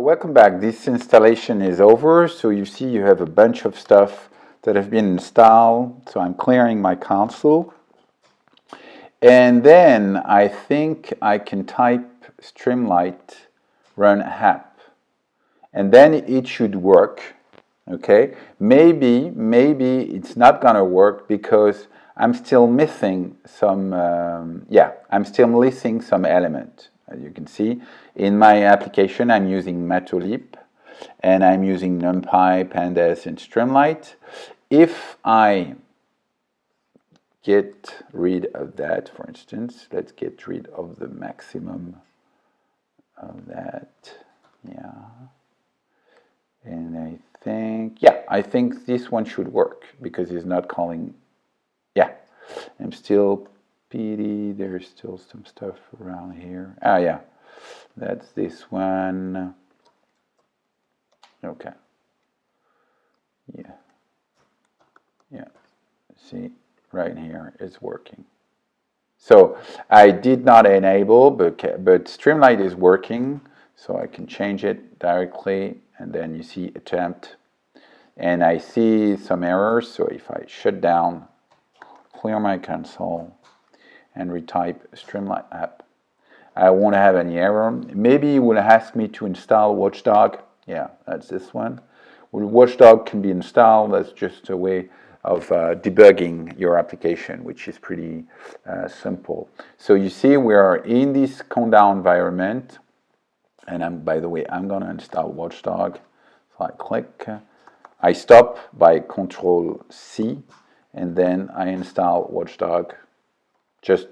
Welcome back. This installation is over. So you see you have a bunch of stuff that have been installed. So I'm clearing my console. And then I think I can type Streamlit run app. And then it should work. Okay. Maybe it's not going to work because I'm still missing some, I'm still missing some element. As you can see, in my application, I'm using Matulib, and I'm using NumPy, Pandas, and Streamlit. If I get rid of that, for instance, let's get rid of the maximum of that. Yeah. And I think this one should work because it's not calling. Yeah, I'm still PD. There's still some stuff around here. Ah, yeah, that's this one. Okay. Yeah. See, right here it's working. So I did not enable, but Streamlit is working, so I can change it directly, and then you see attempt, and I see some errors. So if I shut down, clear my console, and retype Streamlit app, I won't have any error. Maybe it will ask me to install Watchdog. Yeah, that's this one. Well, Watchdog can be installed. That's just a way of debugging your application, which is pretty simple. So you see we are in this countdown environment, and by the way, I'm going to install Watchdog. So I click, I stop by Control C, and then I install Watchdog just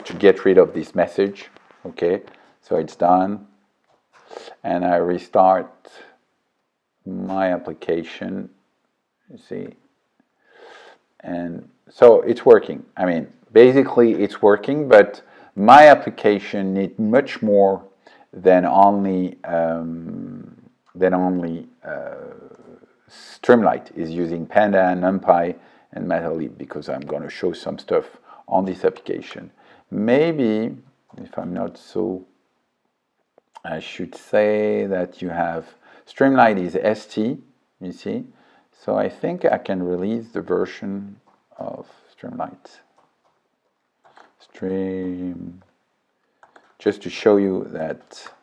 to get rid of this message. Okay, so it's done, and I restart my application. You see, and so it's working. I mean, basically it's working, but my application needs much more than only Streamlit is using Panda, NumPy, and Matulib, because I'm going to show some stuff on this application. Maybe, if I'm not so, I should say that you have Streamlit is ST, you see. So I think I can release the version of Streamlit. Just to show you that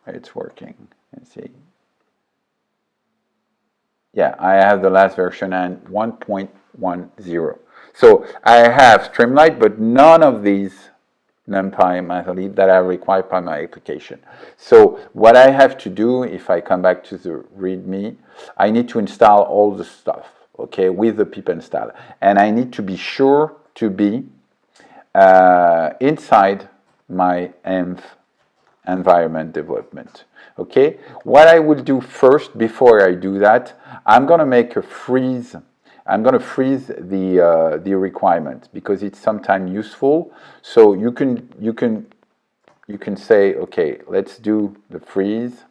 it's working. You see. Yeah, I have the last version and 1.10. So I have Streamlit, but none of these NumPy, Matulib that are required by my application. So what I have to do, if I come back to the README, I need to install all the stuff, okay, with the pip install. And I need to be sure to be inside my env environment development. Okay, what I will do first before I do that, I'm going to make a freeze. I'm going to freeze the requirement because it's sometimes useful. So you can say, okay, let's do the freeze.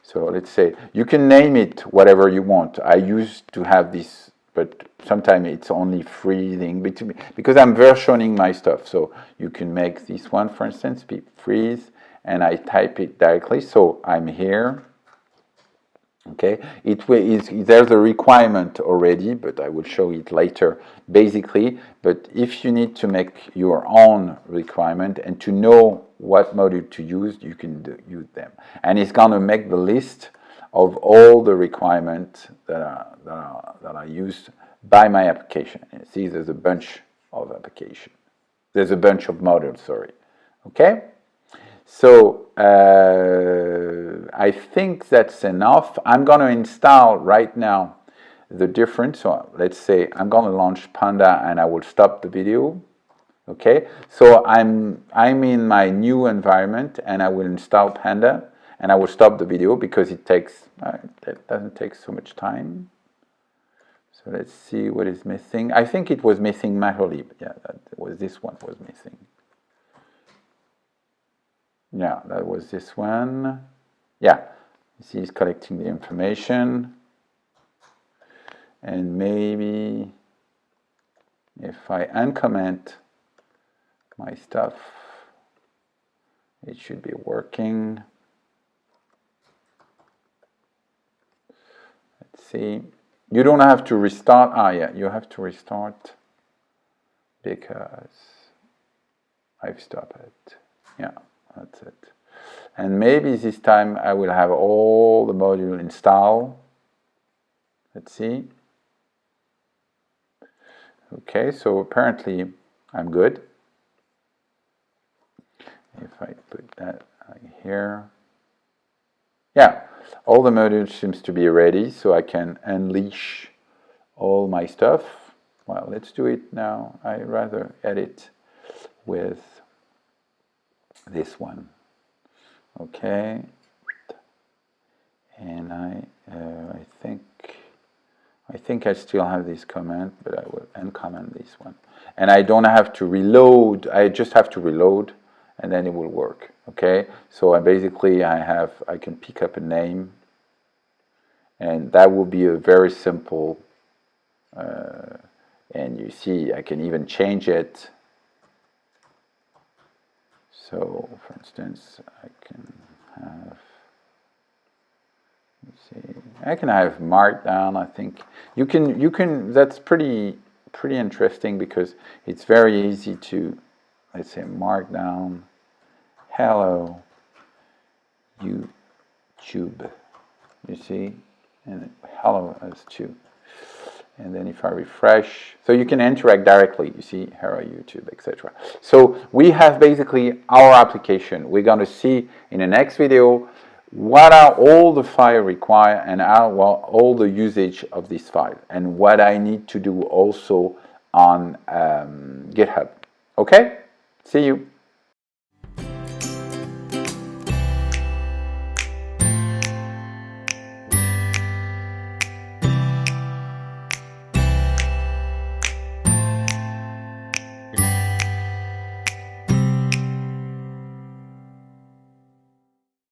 So let's say you can name it whatever you want. I used to have this, but sometimes it's only freezing because I'm versioning my stuff. So you can make this one, for instance, freeze, and I type it directly. So I'm here. Okay, there's a requirement already, but I will show it later, basically. But if you need to make your own requirement and to know what module to use, you can use them. And it's going to make the list of all the requirements that are used by my application. And see, there's a bunch of applications. There's a bunch of modules, sorry. Okay? So I think that's enough. I'm going to install right now the different. So let's say I'm going to launch Panda and I will stop the video. Okay. So I'm in my new environment and I will install Panda and I will stop the video because it doesn't take so much time. So let's see what is missing. I think it was missing Matulib. Yeah, this one was missing. Yeah, that was this one. Yeah, you see, it's collecting the information. And maybe if I uncomment my stuff, it should be working. see. You don't have to restart. Yeah, you have to restart because I've stopped it. Yeah, that's it. And maybe this time I will have all the modules installed. Let's see. Okay, so apparently I'm good. If I put that here. Yeah, all the modules seems to be ready, so I can unleash all my stuff. Well, let's do it now. I rather edit with this one. Okay, and I think I still have this comment, but I will uncomment this one. And I don't have to reload. I just have to reload, and then it will work. Okay, so I can pick up a name, and that will be a very simple. And you see, I can even change it. So, for instance, I can have. Let's see. I can have Markdown. I think you can. That's pretty interesting because it's very easy to, let's say, Markdown. Hello, YouTube. You see, and hello as two. And then if I refresh, so you can interact directly, you see, hello YouTube, etc. So we have basically our application. We're going to see in the next video what are all the files required and all the usage of this file and what I need to do also on GitHub. Okay, see you.